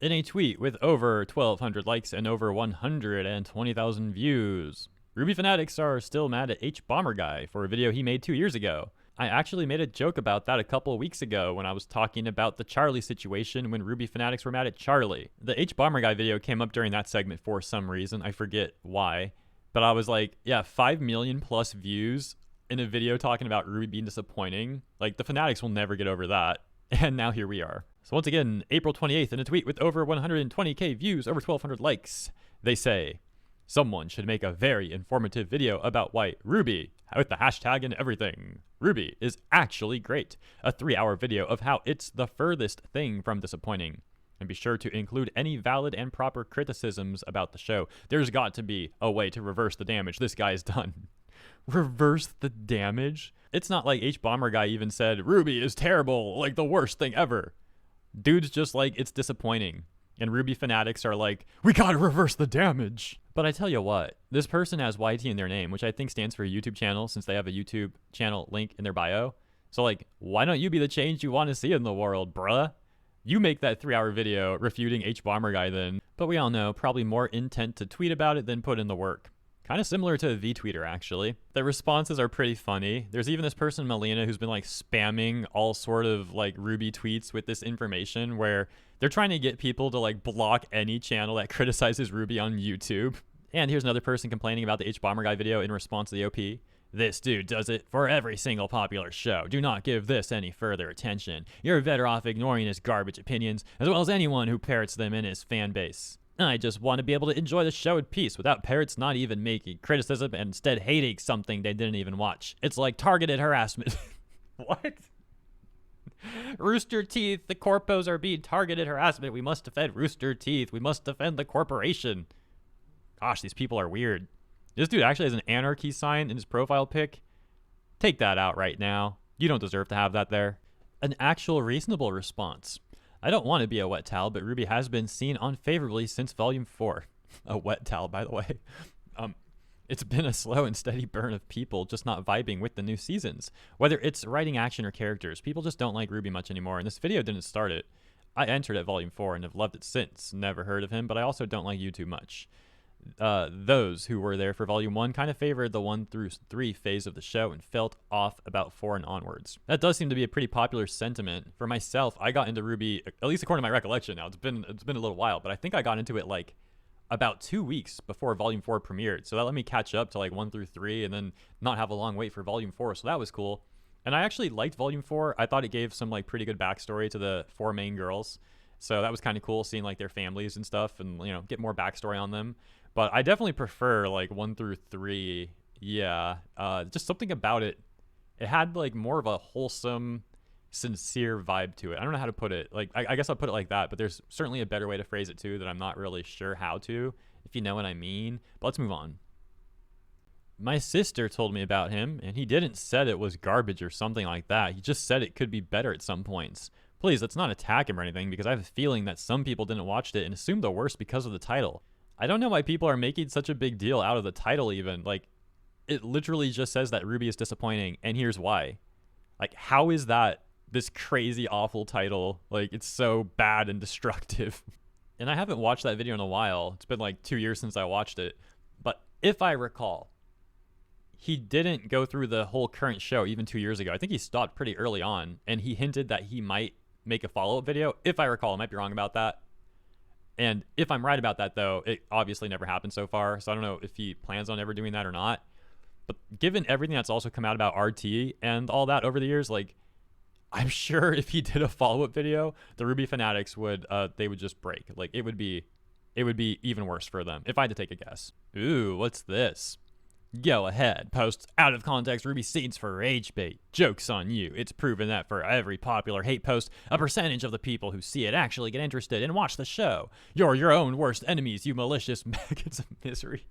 In a tweet with over 1,200 likes and over 120,000 views, RWBY Fanatics are still mad at Hbomberguy for a video he made 2 years ago. I actually made a joke about that a couple weeks ago when I was talking about the Charlie situation when RWBY Fanatics were mad at Charlie. The Hbomberguy video came up during that segment for some reason. I forget why. But I was like, yeah, 5 million plus views in a video talking about RWBY being disappointing. Like, the Fanatics will never get over that. And now here we are. So once again, April 28th, in a tweet with over 120k views, over 1,200 likes, they say, someone should make a very informative video about why RWBY, with the hashtag and everything, RWBY is actually great. A 3-hour video of how it's the furthest thing from disappointing. And be sure to include any valid and proper criticisms about the show. There's got to be a way to reverse the damage this guy's done. Reverse the damage? It's not like Hbomberguy even said, RWBY is terrible, like the worst thing ever. Dude's just like, it's disappointing. And RWBY Fanatics are like, we gotta reverse the damage. But I tell you what, this person has YT in their name, which I think stands for YouTube channel, since they have a YouTube channel link in their bio. So like, why don't you be the change you want to see in the world, bruh? You make that 3-hour video refuting Hbomberguy then. But we all know, probably more intent to tweet about it than put in the work. Kind of similar to a V-tweeter, actually. The responses are pretty funny. There's even this person, Melina, who's been like spamming all sort of like RWBY tweets with this information where they're trying to get people to like block any channel that criticizes RWBY on YouTube. And here's another person complaining about the Hbomberguy video in response to the OP. This dude does it for every single popular show. Do not give this any further attention. You're better off ignoring his garbage opinions, as well as anyone who parrots them in his fan base. I just want to be able to enjoy the show in peace without parrots not even making criticism and instead hating something they didn't even watch. It's like targeted harassment. What? Rooster Teeth, the corpos are being targeted harassment. We must defend Rooster Teeth. We must defend the corporation. Gosh, these people are weird. This dude actually has an anarchy sign in his profile pic. Take that out right now. You don't deserve to have that there. An actual reasonable response. I don't want to be a wet towel, but RWBY has been seen unfavorably since Volume 4. A wet towel, by the way. It's been a slow and steady burn of people just not vibing with the new seasons. Whether it's writing action or characters, people just don't like RWBY much anymore, and this video didn't start it. I entered at Volume 4 and have loved it since. Never heard of him, but I also don't like you too much. Those who were there for Volume 1 kind of favored the 1 through 3 phase of the show and felt off about 4 and onwards. That does seem to be a pretty popular sentiment. For myself, I got into RWBY, at least according to my recollection now, it's been a little while, but I think I got into it like about 2 weeks before Volume 4 premiered. So that let me catch up to like 1 through 3 and then not have a long wait for Volume 4. So that was cool. And I actually liked Volume 4. I thought it gave some like pretty good backstory to the 4 main girls. So that was kind of cool seeing like their families and stuff and, you know, get more backstory on them. But I definitely prefer like 1 through 3. Yeah. Just something about it. It had like more of a wholesome, sincere vibe to it. I don't know how to put it. Like, I guess I'll put it like that, but there's certainly a better way to phrase it too that I'm not really sure how to, if you know what I mean. But let's move on. My sister told me about him, and he didn't said it was garbage or something like that. He just said it could be better at some points. Please, let's not attack him or anything, because I have a feeling that some people didn't watch it and assumed the worst because of the title. I don't know why people are making such a big deal out of the title even. Like, it literally just says that RWBY is disappointing, and here's why. Like, how is that this crazy, awful title? Like, it's so bad and destructive. And I haven't watched that video in a while. It's been like 2 years since I watched it. But if I recall, he didn't go through the whole current show even 2 years ago. I think he stopped pretty early on, and he hinted that he might make a follow-up video. If I recall, I might be wrong about that. And if I'm right about that, though, it obviously never happened so far. So I don't know if he plans on ever doing that or not. But given everything that's also come out about RT and all that over the years, like, I'm sure if he did a follow-up video, the RWBY Fanatics would, they would just break. Like, it would be even worse for them, if I had to take a guess. Ooh, what's this? Go ahead, post out of context RWBY scenes for rage bait. Joke's on you. It's proven that for every popular hate post, a percentage of the people who see it actually get interested and watch the show. You're your own worst enemies, you malicious maggots of misery.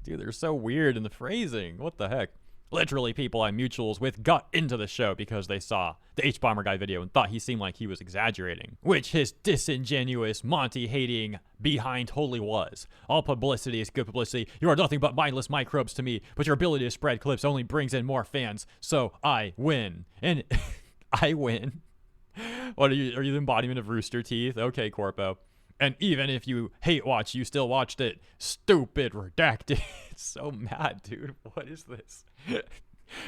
Dude, they're so weird in the phrasing. What the heck? Literally, people I'm mutuals with got into the show because they saw the Hbomberguy video and thought he seemed like he was exaggerating, which his disingenuous, Monty-hating behind totally was. All publicity is good publicity. You are nothing but mindless microbes to me, but your ability to spread clips only brings in more fans, so I win. And I win. What are you the embodiment of Rooster Teeth? Okay, Corpo. And even if you hate watch, you still watched it. Stupid redacted. It's so mad, dude. What is this?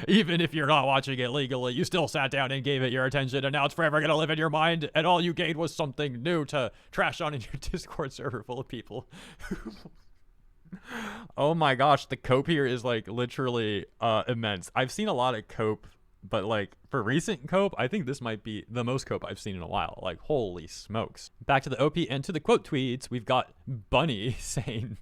Even if you're not watching it legally, you still sat down and gave it your attention, and now it's forever gonna live in your mind, and all you gained was something new to trash on in your Discord server full of people. Oh my gosh, the cope here is like literally immense. I've seen a lot of cope, but like for recent cope, I think this might be the most cope I've seen in a while. Like, holy smokes. Back to the OP and to the quote tweets, we've got Bunny saying,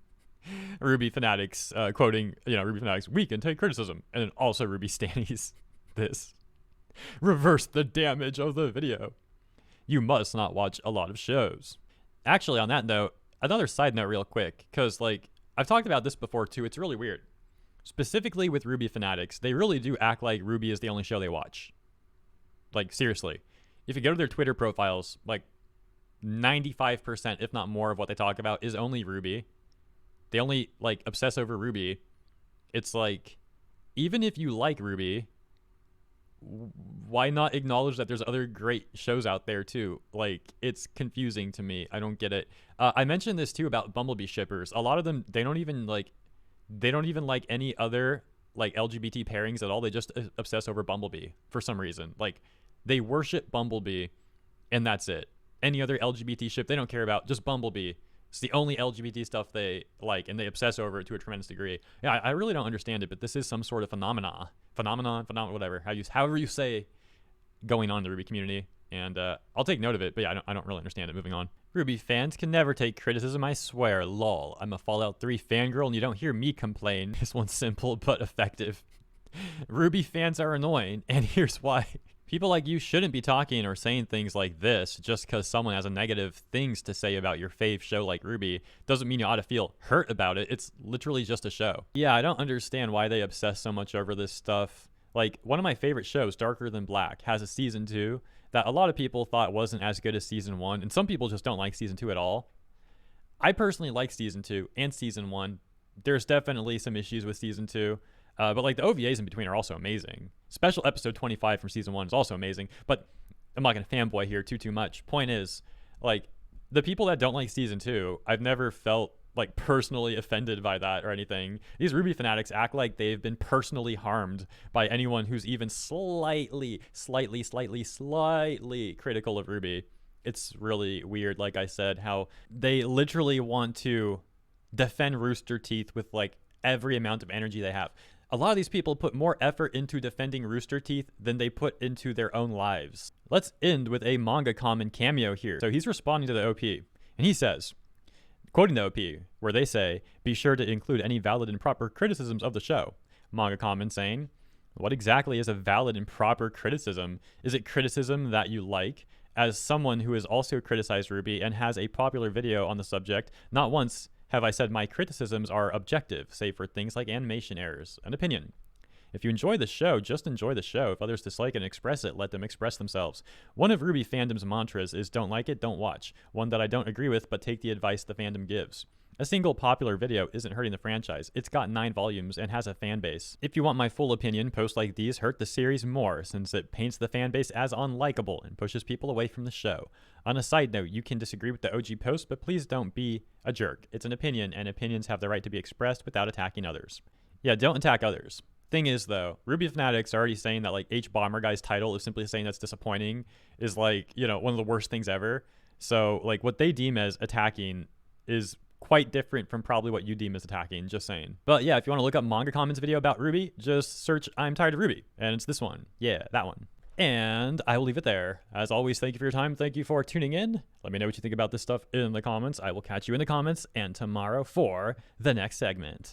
RWBY Fanatics, quoting, RWBY Fanatics, we can take criticism. And then also RWBY Stannies, this. Reverse the damage of the video. You must not watch a lot of shows. Actually, on that note, another side note real quick, because like, I've talked about this before too, it's really weird. Specifically with RWBY Fanatics, they really do act like RWBY is the only show they watch. Like, seriously. If you go to their Twitter profiles, like 95%, if not more, of what they talk about is only RWBY. They only like obsess over RWBY. It's like, even if you like RWBY, why not acknowledge that there's other great shows out there too? Like, it's confusing to me. I don't get it. I mentioned this too about Bumblebee shippers. A lot of them, they don't even like any other like LGBT pairings at all. They just obsess over Bumblebee for some reason. Like, they worship Bumblebee and that's it. Any other LGBT ship they don't care about, just Bumblebee. It's the only LGBT stuff they like, and they obsess over it to a tremendous degree. Yeah, I really don't understand it, but this is some sort of phenomenon, whatever, however you say, going on in the RWBY community. And I'll take note of it, but yeah, I don't really understand it. Moving on. RWBY fans can never take criticism, I swear. Lol. I'm a Fallout 3 fangirl, and you don't hear me complain. This one's simple but effective. RWBY fans are annoying, and here's why. People like you shouldn't be talking or saying things like this just because someone has a negative things to say about your fave show like RWBY. Doesn't mean you ought to feel hurt about it. It's literally just a show. Yeah, I don't understand why they obsess so much over this stuff. Like, one of my favorite shows, Darker Than Black, has a season 2 that a lot of people thought wasn't as good as season 1, and some people just don't like season 2 at all. I personally like season 2 and season 1. There's definitely some issues with season 2. But like the OVAs in between are also amazing. Special episode 25 from season 1 is also amazing. But I'm not going to fanboy here too much. Point is, like, the people that don't like season 2, I've never felt like personally offended by that or anything. These RWBY fanatics act like they've been personally harmed by anyone who's even slightly critical of RWBY. It's really weird, like I said, how they literally want to defend Rooster Teeth with like every amount of energy they have. A lot of these people put more effort into defending Rooster Teeth than they put into their own lives. Let's end with a manga comment cameo here. So he's responding to the OP, and he says, quoting the OP, where they say, be sure to include any valid and proper criticisms of the show. Manga comment saying, what exactly is a valid and proper criticism? Is it criticism that you like? As someone who has also criticized RWBY and has a popular video on the subject, not once have I said my criticisms are objective, save for things like animation errors. An opinion. If you enjoy the show, just enjoy the show. If others dislike and express it, let them express themselves. One of RWBY fandom's mantras is don't like it, don't watch. One that I don't agree with, but take the advice the fandom gives. A single popular video isn't hurting the franchise. It's got 9 volumes and has a fan base. If you want my full opinion, posts like these hurt the series more since it paints the fan base as unlikable and pushes people away from the show. On a side note, you can disagree with the OG post, but please don't be a jerk. It's an opinion, and opinions have the right to be expressed without attacking others. Yeah, don't attack others. Thing is, though, RWBY fanatics are already saying that like Hbomberguy's title is simply saying that's disappointing is like, one of the worst things ever. So like what they deem as attacking is quite different from probably what you deem as attacking, just saying. But yeah, if you want to look up manga comments video about RWBY, just search I'm tired of RWBY, and it's this one. Yeah, that one. And I will leave it there. As always, thank you for your time. Thank you for tuning in. Let me know what you think about this stuff in the comments. I will catch you in the comments and tomorrow for the next segment.